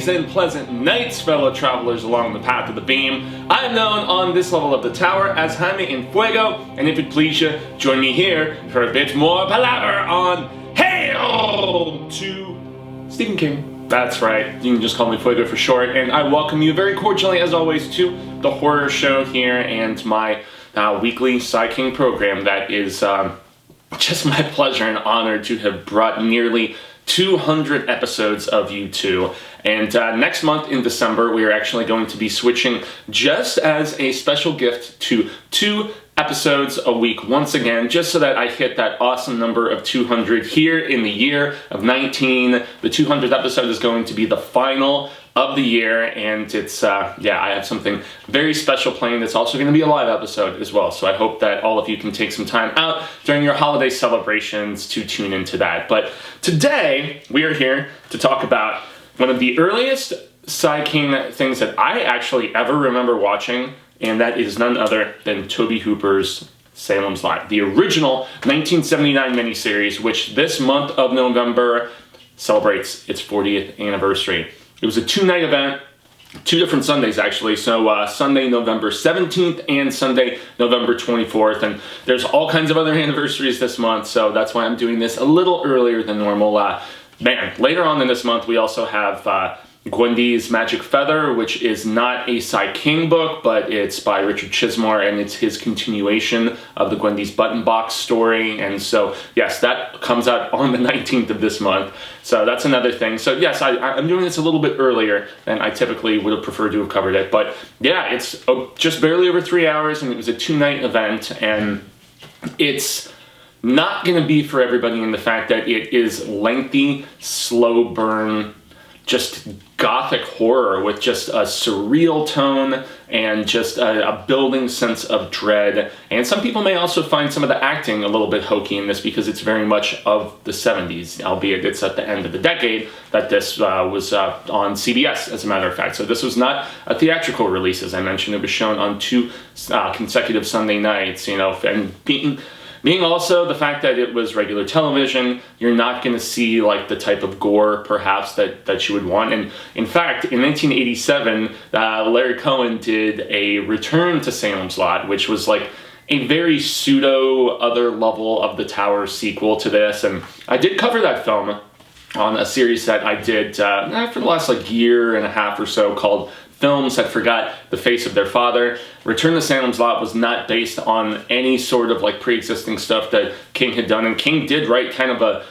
days and pleasant nights, fellow travelers along the path of the beam. I am known on this level of the tower as Jaime in Fuego, and if it please you, join me here for a bit more palaver on Hail to Stephen King. That's right, you can just call me Fuego for short, and I welcome you very cordially, as always, to the horror show here and my weekly Psy King program that is just my pleasure and honor to have brought nearly 200 episodes of You Too. And next month in December, we are actually going to be switching just as a special gift to 2 episodes a week once again, just so that I hit that awesome number of 200 here in the year of 19. The 200th episode is going to be the final of the year, and it's, I have something very special planned. It's also going to be a live episode as well, so I hope that all of you can take some time out during your holiday celebrations to tune into that. But today, we are here to talk about one of the earliest Psy King things that I actually ever remember watching, and that is none other than Tobe Hooper's Salem's Lot, the original 1979 miniseries, which this month of November celebrates its 40th anniversary. It was a 2-night event, 2 different Sundays actually, so Sunday, November 17th and Sunday, November 24th, and there's all kinds of other anniversaries this month, so that's why I'm doing this a little earlier than normal. Later on in this month, we also have Gwendy's Magic Feather, which is not a Psy King book, but it's by Richard Chizmar, and it's his continuation of the Gwendy's Button Box story, and so, yes, that comes out on the 19th of this month, so that's another thing. So, yes, I'm doing this a little bit earlier than I typically would have preferred to have covered it, but, yeah, it's just barely over 3 hours, and it was a 2-night event, and it's not going to be for everybody in the fact that it is lengthy, slow burn, just gothic horror with just a surreal tone and just a building sense of dread. And some people may also find some of the acting a little bit hokey in this because it's very much of the 70s, albeit it's at the end of the decade that this was on CBS, as a matter of fact. So this was not a theatrical release, as I mentioned. It was shown on 2 consecutive Sunday nights, and being also the fact that it was regular television, you're not going to see like the type of gore perhaps that you would want. And in fact, in 1987, Larry Cohen did a Return to Salem's Lot, which was like a very pseudo other level of the Tower sequel to this. And I did cover that film on a series that I did for the last year and a half or so called Films That Forgot the Face of Their Father. Return to Salem's Lot was not based on any sort of pre-existing stuff that King had done, and King did write kind of a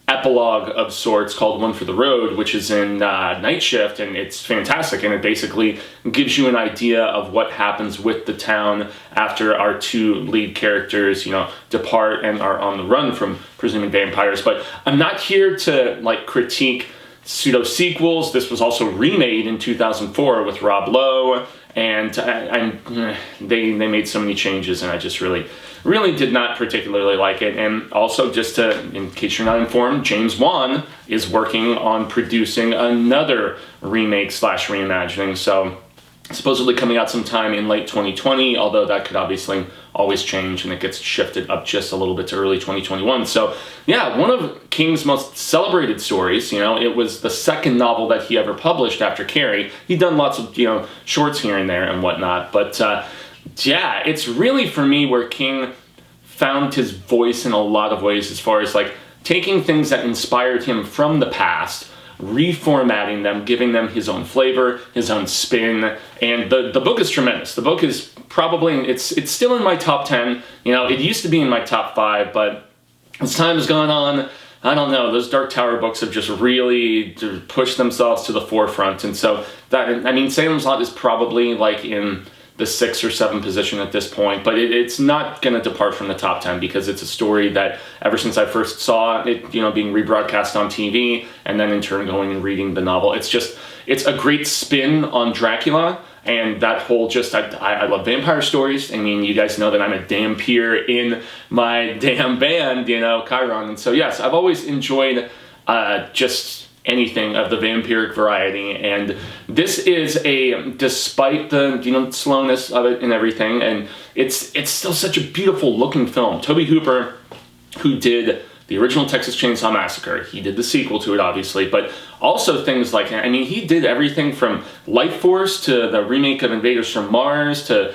epilogue of sorts called One for the Road, which is in Night Shift, and it's fantastic, and it basically gives you an idea of what happens with the town after our 2 lead characters, depart and are on the run from presuming vampires. But I'm not here to critique pseudo-sequels. This was also remade in 2004 with Rob Lowe, and they made so many changes, and I just really did not particularly like it. And also, just in case you're not informed, James Wan is working on producing another remake/reimagining, so supposedly coming out sometime in late 2020, although that could obviously always change, and it gets shifted up just a little bit to early 2021. So, yeah, one of King's most celebrated stories, it was the second novel that he ever published after Carrie. He'd done lots of, shorts here and there and whatnot, but, it's really, for me, where King found his voice in a lot of ways as far as, taking things that inspired him from the past, reformatting them, giving them his own flavor, his own spin, and the book is tremendous. The book is probably, it's still in my top 10. It used to be in my top 5, but as time has gone on, I don't know, those Dark Tower books have just really pushed themselves to the forefront, and so Salem's Lot is probably in the 6 or 7 position at this point, but it's not going to depart from the top 10 because it's a story that ever since I first saw it, being rebroadcast on TV, and then in turn going and reading the novel, it's a great spin on Dracula, and that whole I love vampire stories. I mean, you guys know that I'm a damn peer in my damn band, Chiron, and so yes, I've always enjoyed just anything of the vampiric variety, and this is despite the slowness of it and everything, and it's still such a beautiful looking film. Tobe Hooper, who did the original Texas Chainsaw Massacre. He did the sequel to it, obviously, but also things like, I mean, he did everything from Life Force to the remake of Invaders from Mars to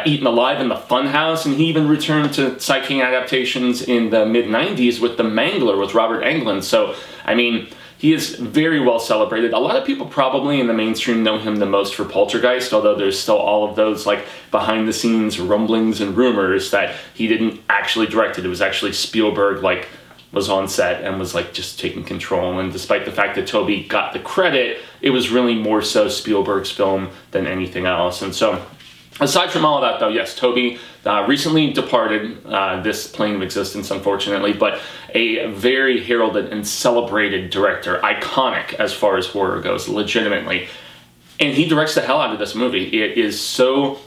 Eaten Alive in the Funhouse, and he even returned to Psychic Adaptations in the mid-90s with The Mangler with Robert Englund. So, I mean, he is very well celebrated. A lot of people probably in the mainstream know him the most for Poltergeist, although there's still all of those like behind the scenes rumblings and rumors that he didn't actually direct it. It was actually Spielberg like was on set and was like just taking control. And despite the fact that Tobe got the credit, it was really more so Spielberg's film than anything else. And so aside from all of that, though, yes, Tobe recently departed this plane of existence, unfortunately, but a very heralded and celebrated director, iconic as far as horror goes, legitimately. And he directs the hell out of this movie. It is so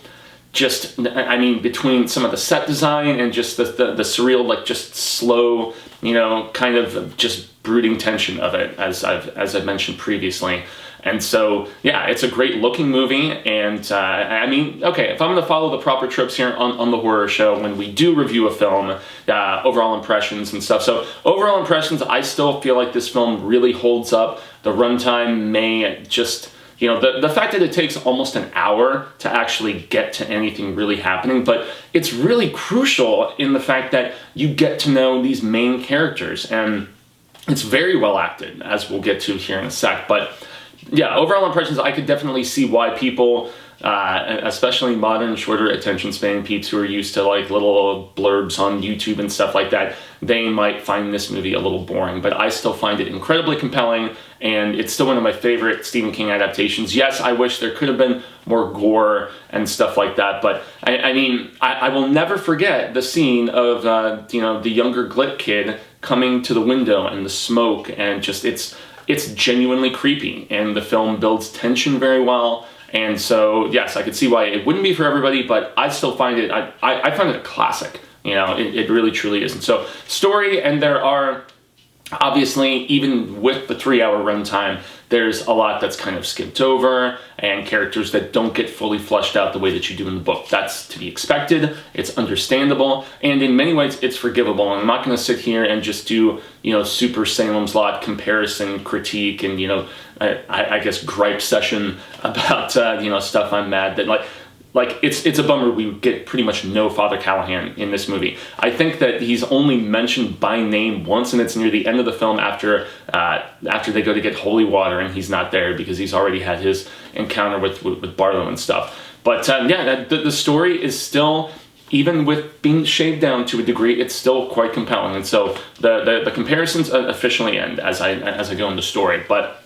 just, I mean, between some of the set design and just the surreal, like just slow, you know, kind of just brooding tension of it, as I've mentioned previously. And so, yeah, it's a great looking movie, and I mean, okay, if I'm going to follow the proper tropes here on the horror show, when we do review a film, overall impressions and stuff. So, overall impressions, I still feel like this film really holds up. The runtime may just, you know, the fact that it takes almost an hour to actually get to anything really happening, but it's really crucial in the fact that you get to know these main characters, and it's very well acted, as we'll get to here in a sec, but yeah, overall impressions, I could definitely see why people, especially modern, shorter attention span peeps who are used to like little blurbs on YouTube and stuff like that, they might find this movie a little boring, but I still find it incredibly compelling, and it's still one of my favorite Stephen King adaptations. Yes, I wish there could have been more gore and stuff like that, but I mean, I will never forget the scene of, you know, the younger Glick kid coming to the window and the smoke, and just, it's genuinely creepy, and the film builds tension very well. And so, yes, I could see why it wouldn't be for everybody, but I still find it, I find it a classic. You know, it really truly is. And so, story, and there are, obviously, even with the 3-hour runtime, there's a lot that's kind of skipped over, and characters that don't get fully fleshed out the way that you do in the book. That's to be expected, it's understandable, and in many ways, it's forgivable. And I'm not going to sit here and just do, you know, super Salem's Lot comparison, critique, and, you know, I guess gripe session about, you know, stuff I'm mad that, like, it's a bummer we get pretty much no Father Callahan in this movie. I think that he's only mentioned by name once, and it's near the end of the film after they go to get holy water, and he's not there because he's already had his encounter with Barlow and stuff. But yeah, the story is still, even with being shaved down to a degree, it's still quite compelling. And so the comparisons officially end as I go into story. But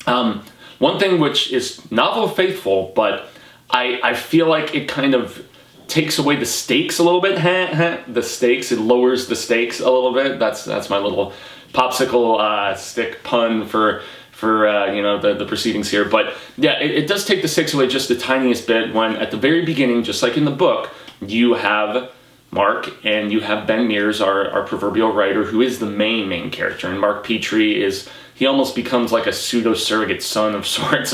one thing which is novel faithful, but I feel like it kind of takes away the stakes a little bit. The stakes, it lowers the stakes a little bit. That's my little popsicle stick pun for you know, the proceedings here. But yeah, it does take the stakes away just the tiniest bit when at the very beginning, just like in the book, you have Mark and you have Ben Mears, our proverbial writer, who is the main character. And Mark Petrie he almost becomes like a pseudo-surrogate son of sorts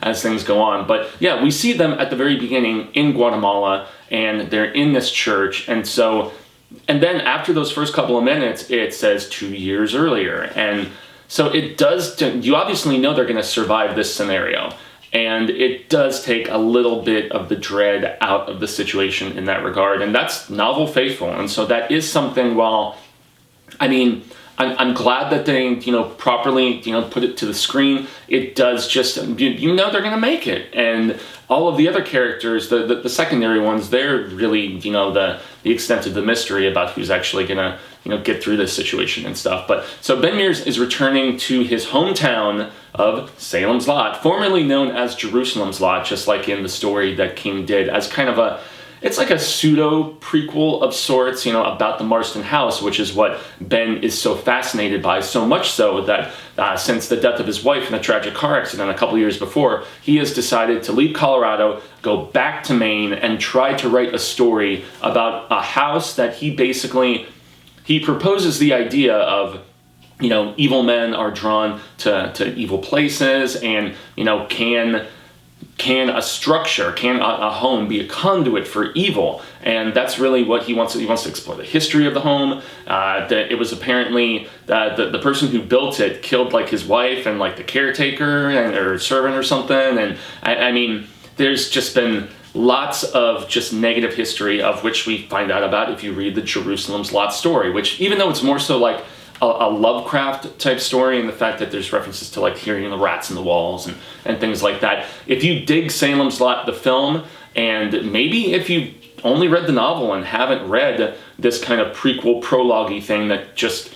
as things go on. But yeah, we see them at the very beginning in Guatemala, and they're in this church, and then after those first couple of minutes, it says 2 years earlier, and so it does, you obviously know they're going to survive this scenario, and it does take a little bit of the dread out of the situation in that regard, and that's novel faithful, and so that is something, while, I mean, I'm glad that they, you know, properly, you know, put it to the screen. It does just, you know, they're going to make it. And all of the other characters, the secondary ones, they're really, you know, the extent of the mystery about who's actually going to, you know, get through this situation and stuff. But so Ben Mears is returning to his hometown of Salem's Lot, formerly known as Jerusalem's Lot, just like in the story that King did, as kind of it's like a pseudo prequel of sorts, you know, about the Marston house, which is what Ben is so fascinated by, so much so that since the death of his wife in a tragic car accident a couple years before, he has decided to leave Colorado, go back to Maine, and try to write a story about a house that he proposes the idea of, you know, evil men are drawn to evil places, and, you know, can can a structure, can a home be a conduit for evil? And that's really what he wants to explore the history of the home. That it was apparently the person who built it killed like his wife and like the caretaker or servant or something. And I mean, there's just been lots of just negative history, of which we find out about if you read the Jerusalem's Lot story, which, even though it's more so like a Lovecraft type story, and the fact that there's references to like hearing the rats in the walls and things like that, if you dig Salem's Lot the film, and maybe if you only read the novel and haven't read this kind of prequel prologue-y thing that just,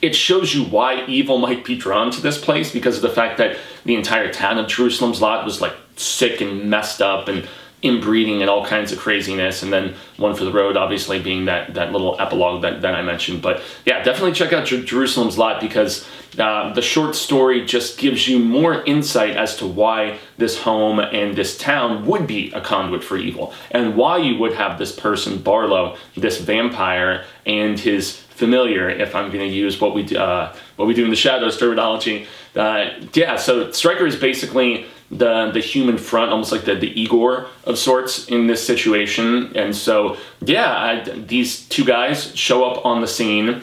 it shows you why evil might be drawn to this place, because of the fact that the entire town of Jerusalem's Lot was like sick and messed up and inbreeding and all kinds of craziness. And then One for the Road obviously being that little epilogue that I mentioned. But yeah, definitely check out Jerusalem's Lot, because the short story just gives you more insight as to why this home and this town would be a conduit for evil, and why you would have this person, Barlow, this vampire, and his familiar, if I'm going to use what we do in the Shadows terminology. Yeah, so Stryker is basically the human front, almost like the Igor of sorts in this situation. And so, yeah, these two guys show up on the scene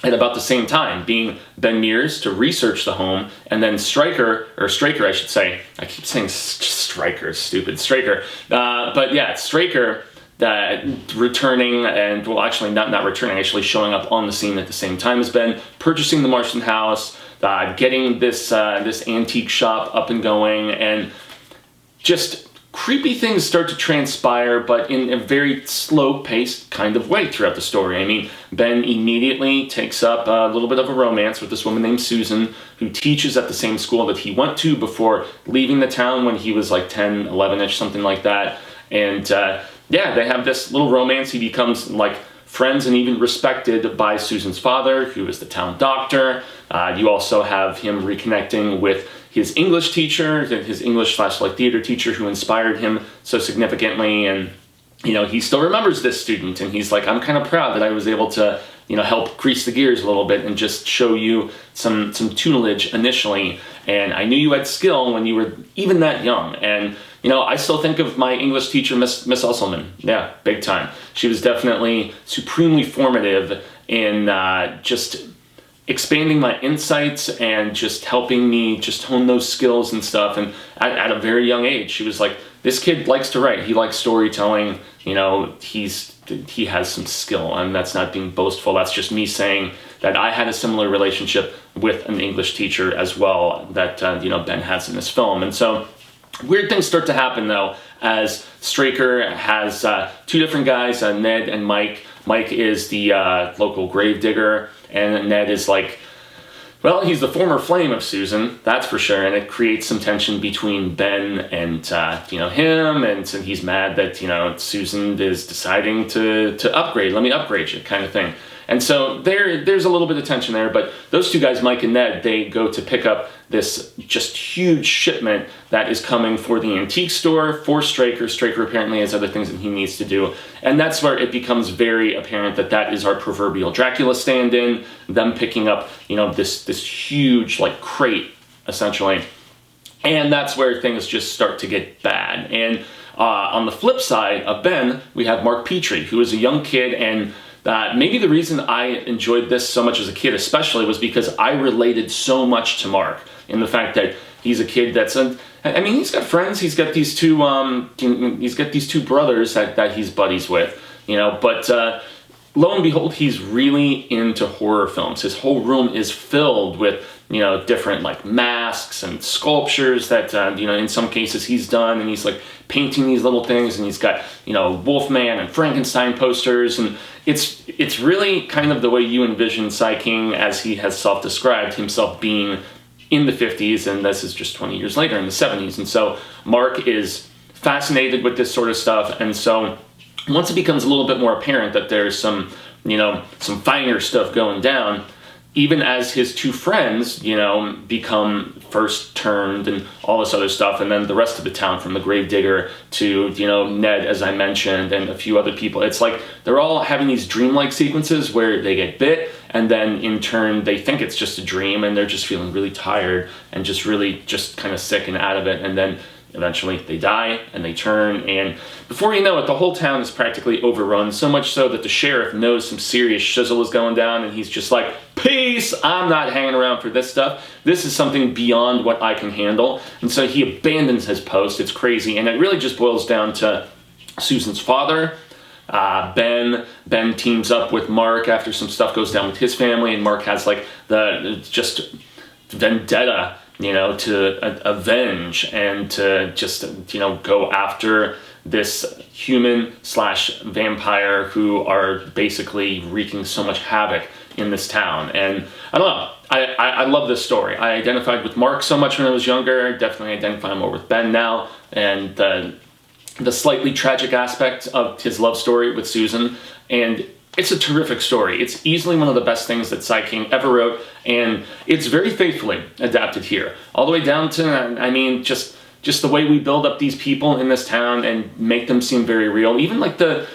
at about the same time, being Ben Mears to research the home, and then Straker, I should say. I keep saying Stryker, stupid Straker. But yeah, Straker returning, and well, actually not returning, actually showing up on the scene at the same time as Ben, purchasing the Martian house, getting this antique shop up and going, and just creepy things start to transpire, but in a very slow-paced kind of way throughout the story. I mean, Ben immediately takes up a little bit of a romance with this woman named Susan, who teaches at the same school that he went to before leaving the town when he was like 10, 11-ish, something like that. And yeah, they have this little romance. He becomes like friends and even respected by Susan's father, who is the town doctor. You also have him reconnecting with his English teacher, his English/like theater teacher, who inspired him so significantly. And, you know, he still remembers this student, and he's like, I'm kind of proud that I was able to, you know, help grease the gears a little bit and just show you some tutelage initially. And I knew you had skill when you were even that young. And, you know, I still think of my English teacher, Miss Usselman. Yeah, big time. She was definitely supremely formative in just expanding my insights and just helping me just hone those skills and stuff. And at a very young age, she was like, this kid likes to write. He likes storytelling. You know, he has some skill, and that's not being boastful. That's just me saying that I had a similar relationship with an English teacher as well that, you know, Ben has in this film. And so weird things start to happen, though, as Straker has two different guys, Ned and Mike. Mike is the local gravedigger, and Ned is like, well, he's the former flame of Susan, that's for sure, and it creates some tension between Ben and, you know, him, and so he's mad that, you know, Susan is deciding to upgrade, let me upgrade you, kind of thing. And so there's a little bit of tension there, but those two guys, Mike and Ned, they go to pick up this just huge shipment that is coming for the antique store for Straker. Straker apparently has other things that he needs to do. And that's where it becomes very apparent that that is our proverbial Dracula stand-in, them picking up, you know, this huge, like, crate, essentially. And that's where things just start to get bad. And on the flip side of Ben, we have Mark Petrie, who is a young kid, and maybe the reason I enjoyed this so much as a kid especially was because I related so much to Mark in the fact that he's a kid that's, I mean, he's got friends, he's got these two brothers that he's buddies with, you know, but lo and behold, he's really into horror films. His whole room is filled with, you know, different like masks and sculptures that, you know, in some cases he's done, and he's like painting these little things, and he's got, you know, Wolfman and Frankenstein posters, and it's really kind of the way you envision Cy King as he has self-described himself being in the 50s, and this is just 20 years later in the 70s. And so Mark is fascinated with this sort of stuff, and so once it becomes a little bit more apparent that there's some, you know, some finer stuff going down, even as his two friends, you know, become first turned and all this other stuff, and then the rest of the town, from the gravedigger to, you know, Ned, as I mentioned, and a few other people, it's like they're all having these dreamlike sequences where they get bit, and then in turn they think it's just a dream, and they're just feeling really tired and just really just kind of sick and out of it, and then eventually they die and they turn, and before you know it, the whole town is practically overrun, so much so that the sheriff knows some serious shizzle is going down, and he's just like, peace, I'm not hanging around for this stuff. This is something beyond what I can handle. And so he abandons his post. It's crazy, and it really just boils down to Susan's father, Ben teams up with Mark after some stuff goes down with his family, and Mark has like the just vendetta, you know, to avenge and to just, you know, go after this human slash vampire who are basically wreaking so much havoc in this town. And I don't know, I love this story. I identified with Mark so much when I was younger, definitely identify more with Ben now, and the slightly tragic aspect of his love story with Susan, and it's a terrific story. It's easily one of the best things that Cy King ever wrote, and it's very faithfully adapted here. All the way down to, I mean, just the way we build up these people in this town and make them seem very real. Even like the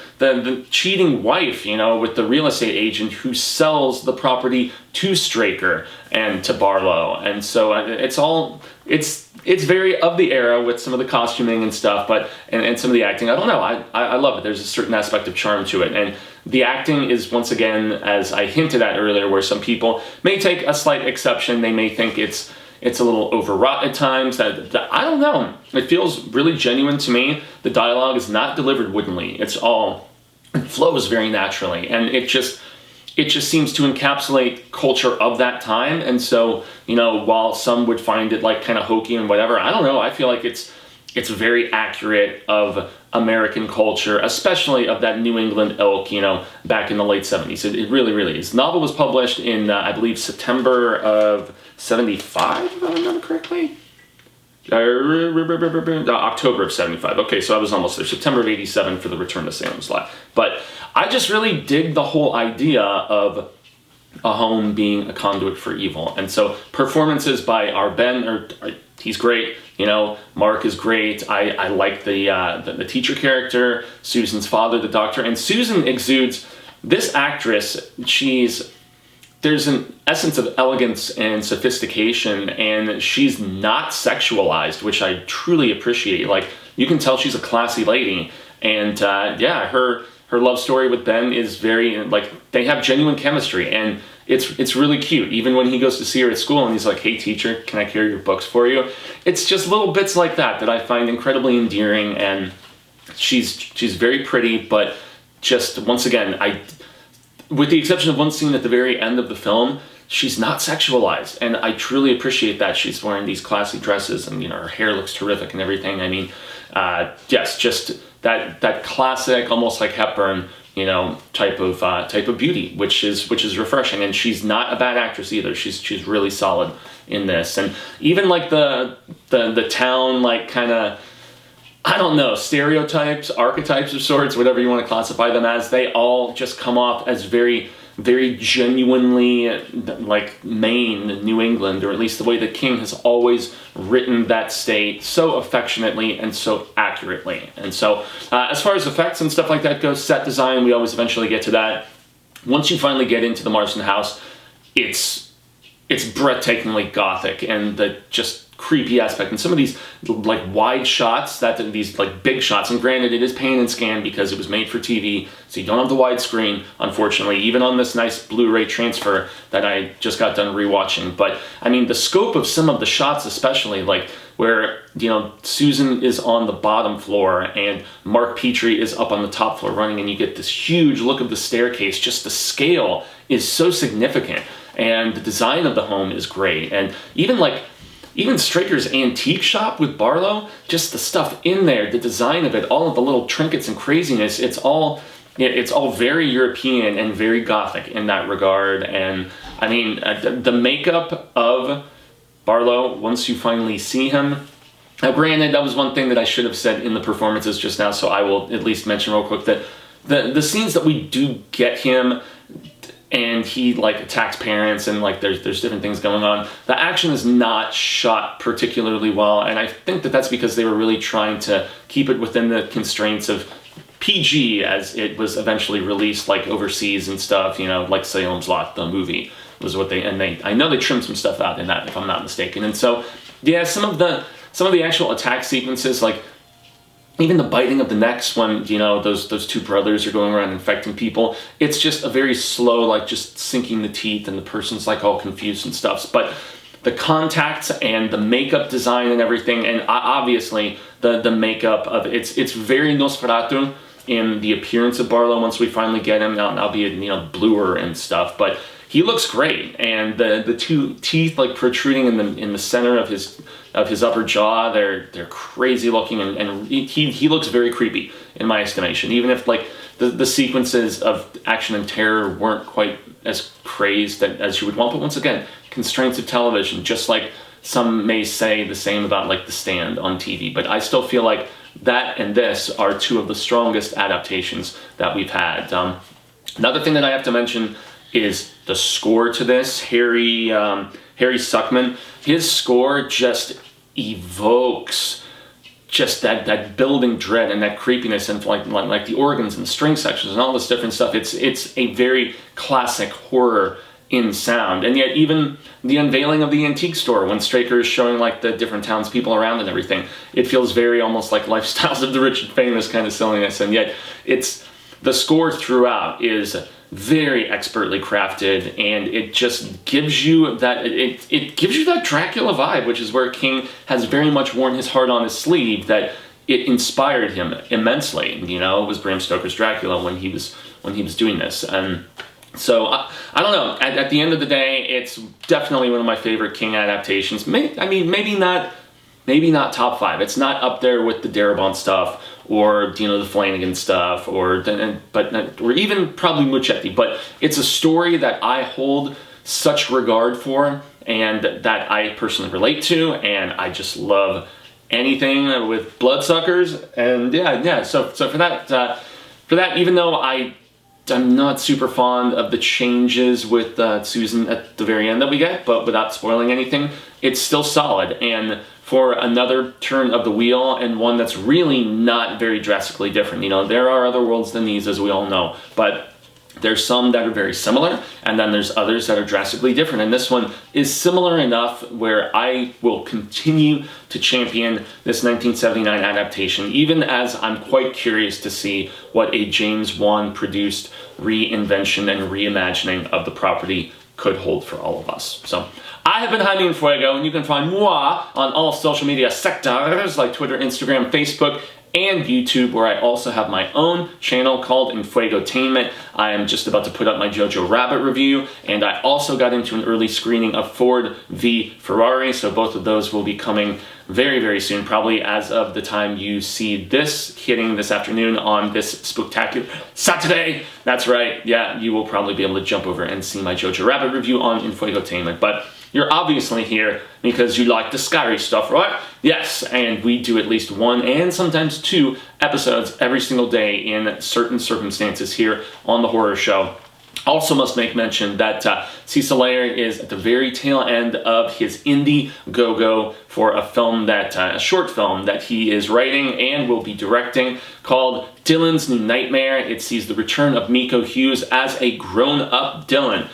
cheating wife, you know, with the real estate agent who sells the property to Straker and to Barlow. And so it's very of the era with some of the costuming and stuff, but and some of the acting. I don't know, I love it. There's a certain aspect of charm to it. And the acting is, once again, as I hinted at earlier, where some people may take a slight exception. They may think it's a little overwrought at times. I don't know. It feels really genuine to me. The dialogue is not delivered woodenly. It flows very naturally, and it just seems to encapsulate culture of that time. And so, you know, while some would find it like kind of hokey and whatever, I don't know, I feel like it's very accurate of American culture, especially of that New England ilk, you know, back in the late 70s. It really, really is. The novel was published in, I believe, September of 75, if I remember correctly. October of 75. Okay, so I was almost there. September of 87 for the return to Salem's Lot. But I just really dig the whole idea of a home being a conduit for evil. And so performances by our Ben, he's great. You know, Mark is great. I like the teacher character, Susan's father, the doctor. And Susan exudes, this actress, there's an essence of elegance and sophistication, and she's not sexualized, which I truly appreciate. Like, you can tell she's a classy lady, and yeah, her love story with Ben is very, like, they have genuine chemistry, and it's really cute. Even when he goes to see her at school and he's like, hey teacher, can I carry your books for you? It's just little bits like that I find incredibly endearing, and she's very pretty, but just, once again, with the exception of one scene at the very end of the film, she's not sexualized, and I truly appreciate that. She's wearing these classy dresses, and, you know, her hair looks terrific and everything. I mean, yes, just that classic, almost like Hepburn, you know, type of beauty, which is refreshing. And she's not a bad actress either. She's really solid in this, and even like the town, like, kind of, I don't know, stereotypes, archetypes of sorts, whatever you want to classify them as, they all just come off as very, very genuinely, like, Maine, New England, or at least the way that King has always written that state so affectionately and so accurately. And so, as far as effects and stuff like that goes, set design, we always eventually get to that. Once you finally get into the Marston house, it's breathtakingly gothic, and the just creepy aspect, and some of these like wide shots, these like big shots, and granted it is pan and scan because it was made for TV, so you don't have the widescreen, unfortunately, even on this nice Blu-ray transfer that I just got done rewatching. But I mean, the scope of some of the shots, especially like where, you know, Susan is on the bottom floor and Mark Petrie is up on the top floor running, and you get this huge look of the staircase. Just the scale is so significant, and the design of the home is great. And even Straker's antique shop with Barlow, just the stuff in there, the design of it, all of the little trinkets and craziness, it's all very European and very gothic in that regard. And I mean, the makeup of Barlow, once you finally see him, now granted, that was one thing that I should have said in the performances just now, so I will at least mention real quick that the scenes that we do get him, and he like attacks parents, and like there's different things going on, the action is not shot particularly well, and I think that that's because they were really trying to keep it within the constraints of PG, as it was eventually released like overseas and stuff, you know, like Salem's Lot, the movie, was what I know they trimmed some stuff out in that, if I'm not mistaken. And so yeah, some of some of the actual attack sequences, like even the biting of the necks when, you know, those two brothers are going around infecting people, it's just a very slow, like just sinking the teeth and the person's like all confused and stuff. But the contacts and the makeup design and everything, and obviously the makeup of it's very Nosferatu in the appearance of Barlow once we finally get him, albeit, you know, bluer and stuff, but he looks great. And the two teeth like protruding in the center of his upper jaw, they're crazy looking, and he looks very creepy in my estimation, even if like the sequences of action and terror weren't quite as crazed as you would want. But once again, constraints of television, just like some may say the same about like The Stand on TV, but I still feel like that and this are two of the strongest adaptations that we've had. Another thing that I have to mention is the score to this. Harry Suckman, his score just evokes just that building dread and that creepiness, and like the organs and the string sections and all this different stuff. It's a very classic horror in sound. And yet even the unveiling of the antique store when Straker is showing like the different townspeople around and everything, it feels very almost like Lifestyles of the Rich and Famous kind of silliness. And yet the score throughout is very expertly crafted, and it just gives you that it gives you that Dracula vibe, which is where King has very much worn his heart on his sleeve, that it inspired him immensely. You know, it was Bram Stoker's Dracula when he was doing this. And so I don't know, at the end of the day, it's definitely one of my favorite King adaptations. Maybe not top 5. It's not up there with the Darabont stuff, or, you know, the Flanagan stuff, or even probably Muschietti, but it's a story that I hold such regard for, and that I personally relate to, and I just love anything with bloodsuckers. And yeah. So for that, even though I'm not super fond of the changes with Susan at the very end that we get, but without spoiling anything, it's still solid. And for another turn of the wheel, and one that's really not very drastically different. You know, there are other worlds than these, as we all know, but there's some that are very similar, and then there's others that are drastically different. And this one is similar enough where I will continue to champion this 1979 adaptation, even as I'm quite curious to see what a James Wan produced reinvention and reimagining of the property could hold for all of us. So I have been Jaime and Fuego, and you can find moi on all social media sectors like Twitter, Instagram, Facebook, and YouTube, where I also have my own channel called Infuegotainment. I am just about to put up my Jojo Rabbit review, and I also got into an early screening of Ford v Ferrari, so both of those will be coming very, very soon, probably as of the time you see this hitting this afternoon on this spectacular Saturday. That's right, yeah, you will probably be able to jump over and see my Jojo Rabbit review on Infuegotainment, but you're obviously here because you like the scary stuff, right? Yes, and we do at least 1 and sometimes 2 episodes every single day in certain circumstances here on the Horror Show. Also must make mention that Cecil Layer is at the very tail end of his Indiegogo for a short film that he is writing and will be directing called Dylan's New Nightmare. It sees the return of Miko Hughes as a grown-up Dylan.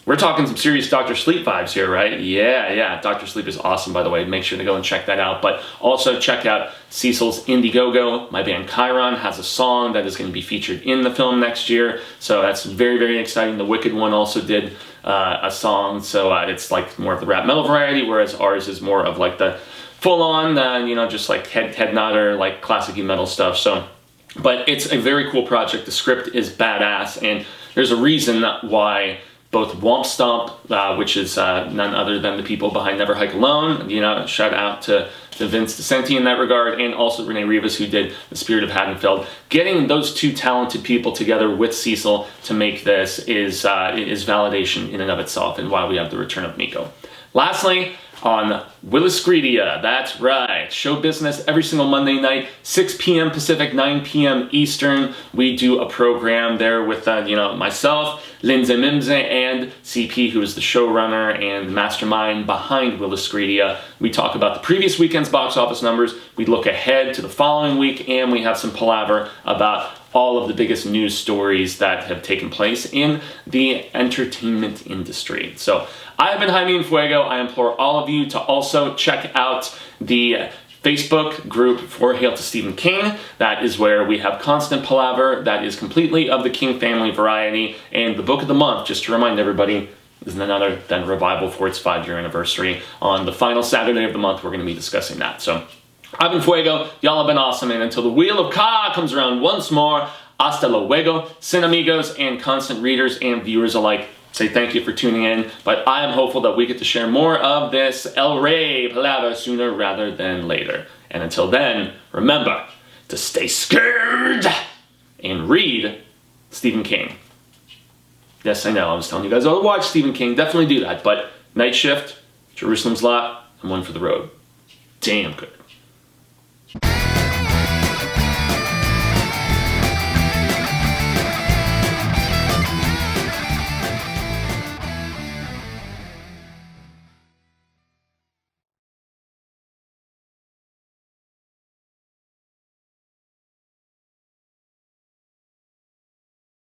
We're talking some serious Dr. Sleep vibes here, right? Yeah. Dr. Sleep is awesome, by the way. Make sure to go and check that out. But also check out Cecil's Indiegogo. My band Chiron has a song that is going to be featured in the film next year. So that's very, very exciting. The Wicked One also did a song. So it's like more of the rap metal variety, whereas ours is more of like the full-on, you know, just like head nodder, like classic-y metal stuff. So, but it's a very cool project. The script is badass, and there's a reason why both Womp Stomp, which is none other than the people behind Never Hike Alone, you know, shout out to Vince DeCenti in that regard, and also Renee Rivas, who did The Spirit of Haddonfield. Getting those two talented people together with Cecil to make this is validation in and of itself, and why we have the return of Miko. Lastly, on Willis Greedia, that's right, show business every single Monday night, 6 p.m. Pacific, 9 p.m. Eastern. We do a program there with, you know, myself, Lindsay Mimsey, and CP, who is the showrunner and mastermind behind Willis Greedia. We talk about the previous weekend's box office numbers, we look ahead to the following week, and we have some palaver about all of the biggest news stories that have taken place in the entertainment industry. So I have been Jaime and Fuego. I implore all of you to also check out the Facebook group for Hail to Stephen King. That is where we have constant palaver that is completely of the King family variety. And the book of the month, just to remind everybody, is none other than Revival for its 5-year anniversary. On the final Saturday of the month, we're going to be discussing that. So I've been Fuego. Y'all have been awesome. And until the Wheel of Ka comes around once more, hasta luego, sin amigos, and constant readers and viewers alike, say thank you for tuning in, but I am hopeful that we get to share more of this El Rey palaver sooner rather than later. And until then, remember to stay scared and read Stephen King. Yes, I know, I was telling you guys, oh, watch Stephen King, definitely do that, but Night Shift, Jerusalem's Lot, and One for the Road. Damn good.